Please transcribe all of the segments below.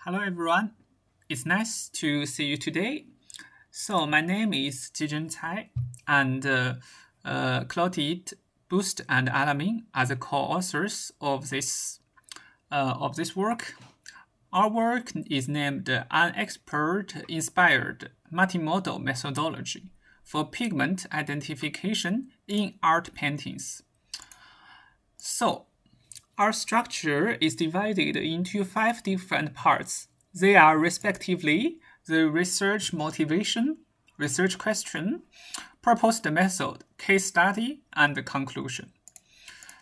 Hello everyone, it's nice to see you today. So my name is Jizhen and Clotilde, Boust, and Alamin are the co-authors of this work. Our work is named An Expert-Inspired Multimodal Methodology for Pigment Identification in Art Paintings. So, our structure is divided into 5 different parts. They are respectively the research motivation, research question, proposed method, case study, and conclusion.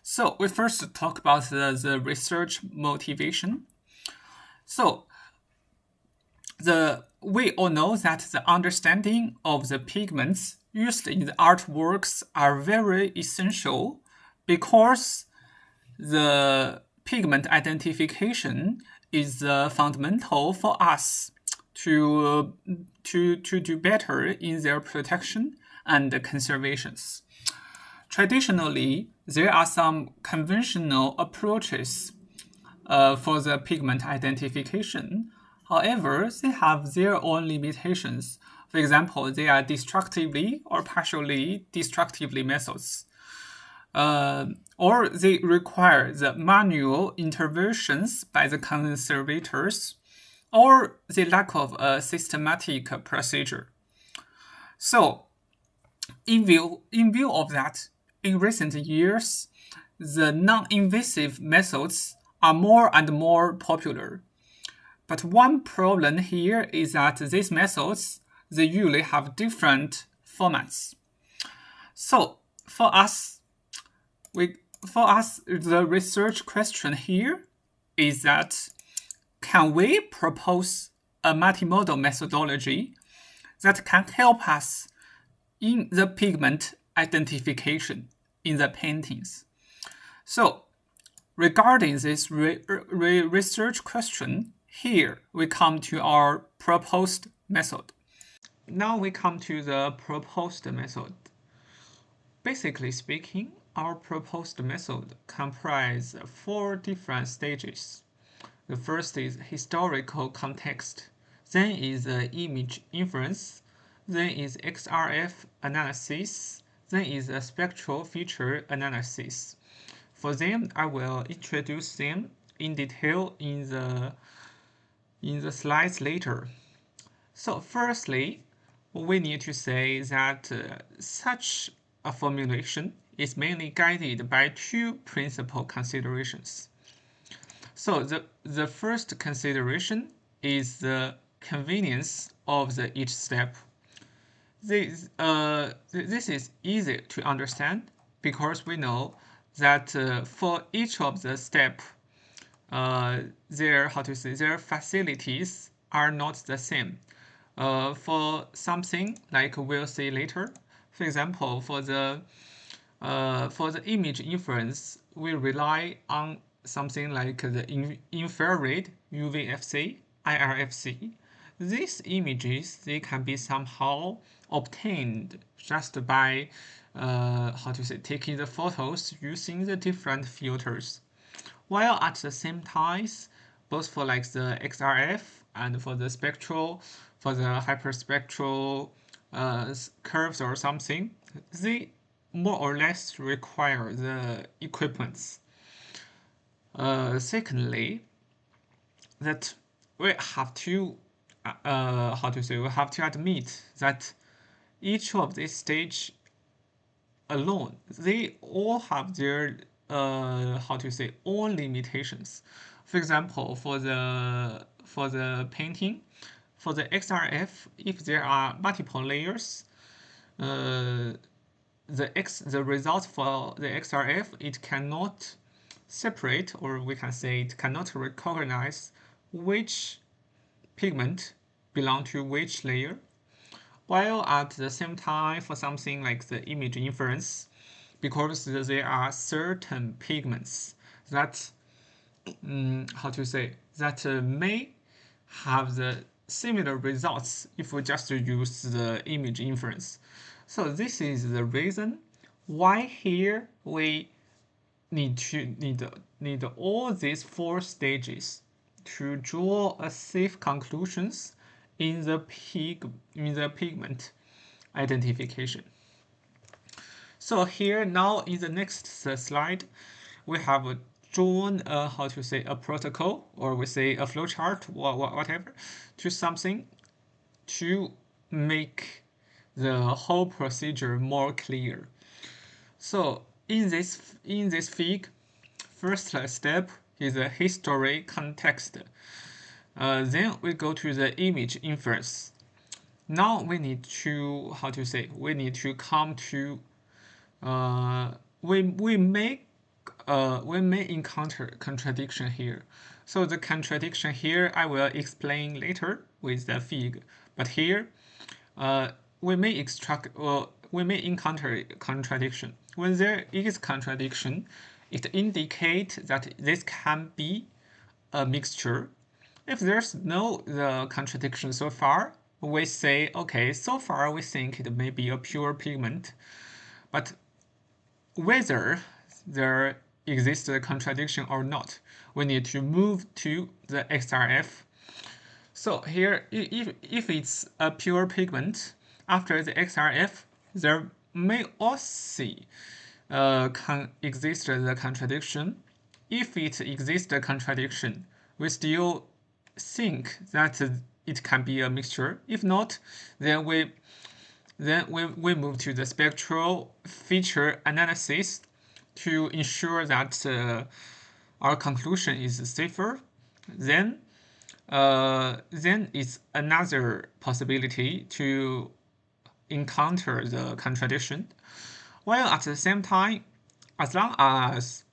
So we first talk about the research motivation. So we all know that the understanding of the pigments used in the artworks are very essential because the pigment identification is fundamental for us to do better in their protection and conservations. Traditionally, there are some conventional approaches for the pigment identification. However, they have their own limitations. For example, they are destructively or partially destructively methods. Or they require the manual interventions by the conservators, or the lack of a systematic procedure. So, in view of that, in recent years, the non-invasive methods are more and more popular. But one problem here is that these methods, they usually have different formats. So, for us, the research question here is that can we propose a multimodal methodology that can help us in the pigment identification in the paintings? So, regarding this research question, here we come to our proposed method. Now we come to the proposed method. Basically speaking, our proposed method comprises 4 different stages. The first is historical context, then is image inference, then is XRF analysis, then is spectral feature analysis. For them, I will introduce them in detail in the slides later. So firstly, we need to say that such a formulation is mainly guided by 2 principal considerations. So the first consideration is the convenience of each step. This is easy to understand because we know that for each of the steps, their facilities are not the same. For something like we'll see later, for example, for the image inference, we rely on something like the infrared UVFC, IRFC. These images, they can be somehow obtained just by taking the photos using the different filters. While at the same time, both for like the XRF and for the hyperspectral curves or something, they more or less require the equipments. Secondly, that we have to admit that each of these stage alone, they all have their own limitations. For example, for the painting, for the XRF, if there are multiple layers, the result for the XRF, it cannot separate, or we can say it cannot recognize which pigment belong to which layer. While at the same time, for something like the image inference, because there are certain pigments that may have the similar results if we just use the image inference. So this is the reason why here we need all these 4 stages to draw a safe conclusions in the pigment identification. So here now in the next slide, we have drawn a protocol, or we say a flowchart, or whatever, to something to make the whole procedure more clear. So in this fig, first step is a history context. Then we go to the image inference. Now we need to we need to come to we may encounter contradiction here. So the contradiction here I will explain later with the fig. But here we may encounter contradiction. When there is contradiction, it indicates that this can be a mixture. If there's no contradiction so far, we say, okay, so far we think it may be a pure pigment. But whether there exists a contradiction or not, we need to move to the XRF. So here, if it's a pure pigment, after the XRF, there may also exist the contradiction. If it exists a contradiction, we still think that it can be a mixture. If not, then we move to the spectral feature analysis to ensure that our conclusion is safer. Then it's another possibility to encounter the contradiction. While at the same time, as long as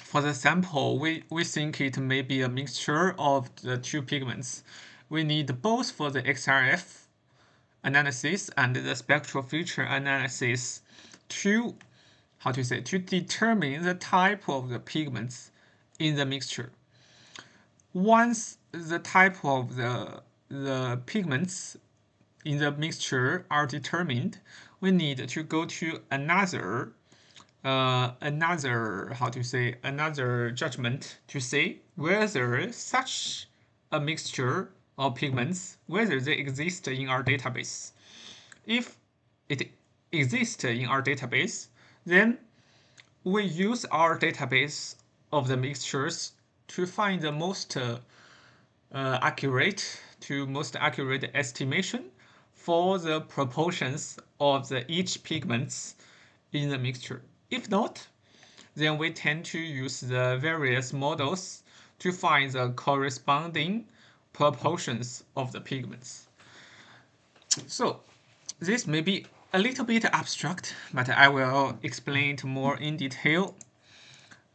for the sample we think it may be a mixture of the two pigments, we need both for the XRF analysis and the spectral feature analysis to determine the type of the pigments in the mixture. Once the type of the pigments in the mixture are determined, we need to go to another judgment to say whether such a mixture of pigments, whether they exist in our database. If it exists in our database, then we use our database of the mixtures to find the most accurate estimation for the proportions of each pigments in the mixture. If not, then we tend to use the various models to find the corresponding proportions of the pigments. So this may be a little bit abstract, but I will explain it more in detail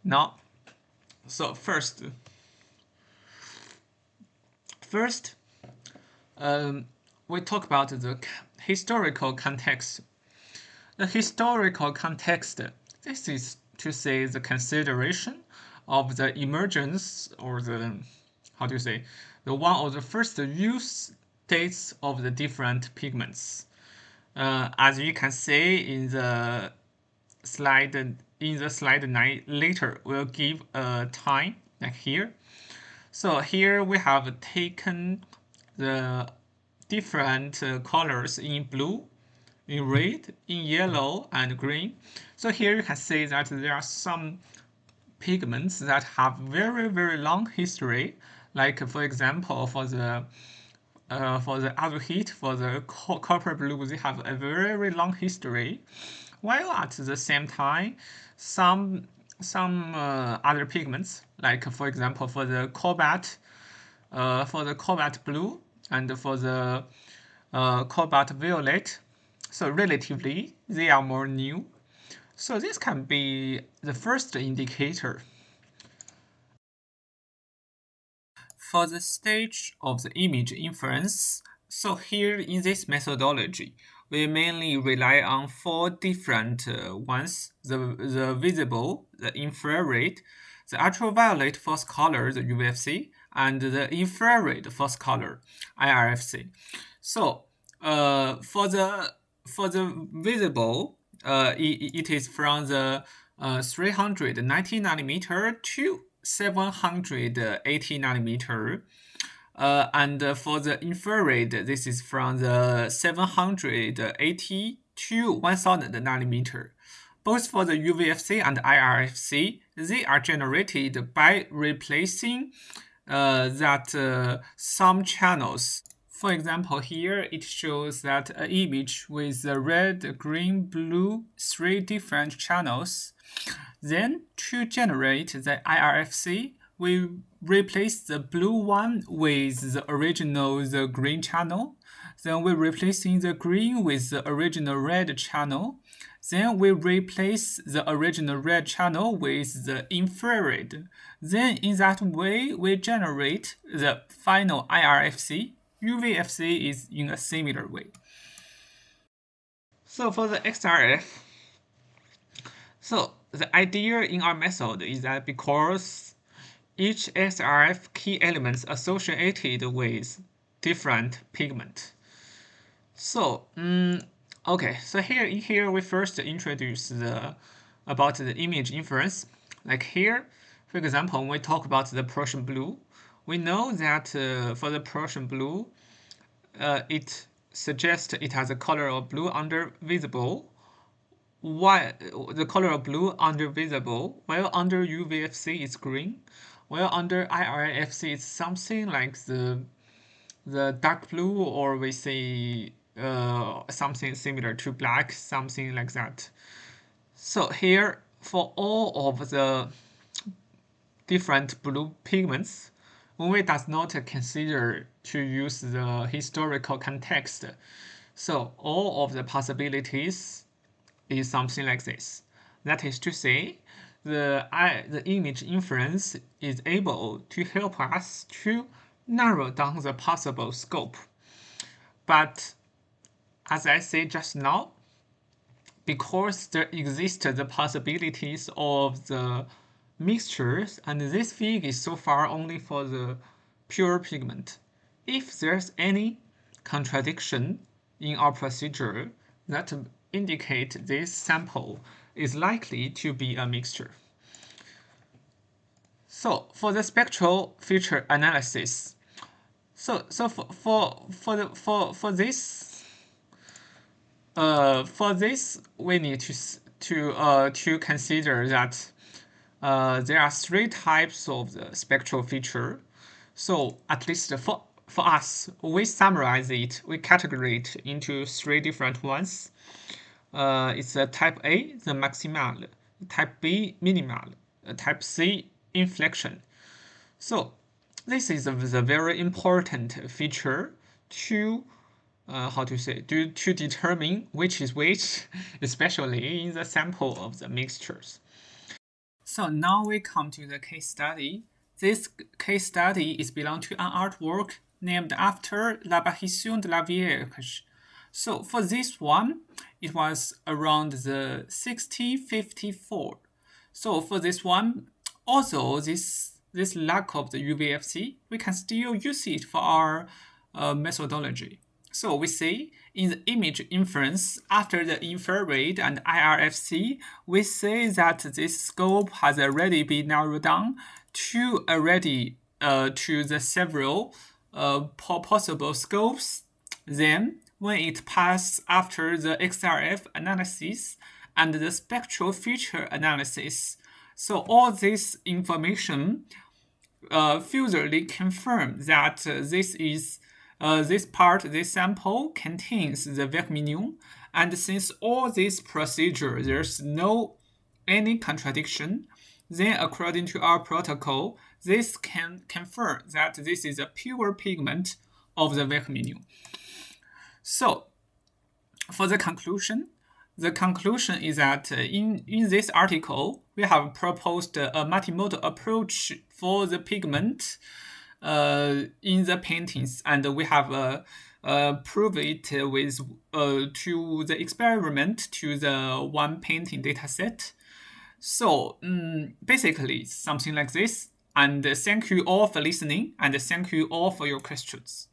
now. So first, we talk about the historical context. The historical context, this is to say the consideration of the emergence, or the one of the first use dates of the different pigments. As you can see in the slide 9, later we'll give a time like here. So here we have taken the different colors in blue, in red, in yellow, and green. So here you can see that there are some pigments that have very, very long history. Like for example, for the azurite, for the copper blue, they have a very, very long history. While at the same time, some other pigments, like for example for the cobalt blue and for the cobalt violet, so relatively they are more new. So this can be the first indicator. For the stage of the image inference, so here in this methodology, we mainly rely on 4 different ones: the visible, the infrared, the ultraviolet first color, the UVFC, and the infrared first color, IRFC. So for the visible, it is from the 390 nanometer to 780 nanometer. And for the infrared, this is from the 780 to 1000 nanometer. Both for the UVFC and IRFC, they are generated by replacing some channels. For example, here it shows that an image with the red, green, blue, 3 different channels. Then to generate the IRFC, we replace the blue one with the original green channel. Then we replacing the green with the original red channel. Then we replace the original red channel with the infrared. Then in that way, we generate the final IRFC. UVFC is in a similar way. So for the XRF, so the idea in our method is that because each XRF key elements associated with different pigment. So, okay, so here we first introduce about the image inference. Like here, for example, when we talk about the Prussian blue, we know that for the Prussian blue, it suggests it has a color of blue under visible, while the color of blue under visible, while under UVFC is green, while under IRFC it's something like the dark blue, or we say something similar to black, something like that. So here, for all of the different blue pigments, when we does not consider to use the historical context, so all of the possibilities is something like this. That is to say, the image inference is able to help us to narrow down the possible scope. But as I said just now, because there exist the possibilities of the mixtures, and this fig is so far only for the pure pigment. If there's any contradiction in our procedure that indicate this sample is likely to be a mixture. So for the spectral feature analysis, for this we need to consider that there are 3 types of the spectral feature. So at least for us, we summarize it, we categorize it into 3 different ones. It's a type A, the maximal, type B, minimal, type C, inflection. So this is a very important feature to to determine which is which, especially in the sample of the mixtures. So now we come to the case study. This case study is belong to an artwork named after l'apparition de la Vierge. So for this one, it was around the 1654. So for this one, also this lack of the UVFC, we can still use it for our methodology. So we say in the image inference after the infrared and IRFC, we say that this scope has already been narrowed down to the several possible scopes. Then when it passes after the XRF analysis and the spectral feature analysis, so all this information furtherly confirm that this sample contains the vermilion, and since all this procedure there's no any contradiction, then according to our protocol, this can confirm that this is a pure pigment of the vermilion. So for the conclusion is that in this article, we have proposed a multimodal approach for the pigment in the paintings, and we have proved it with to the experiment to the one painting dataset. So basically something like this. And thank you all for listening, and thank you all for your questions.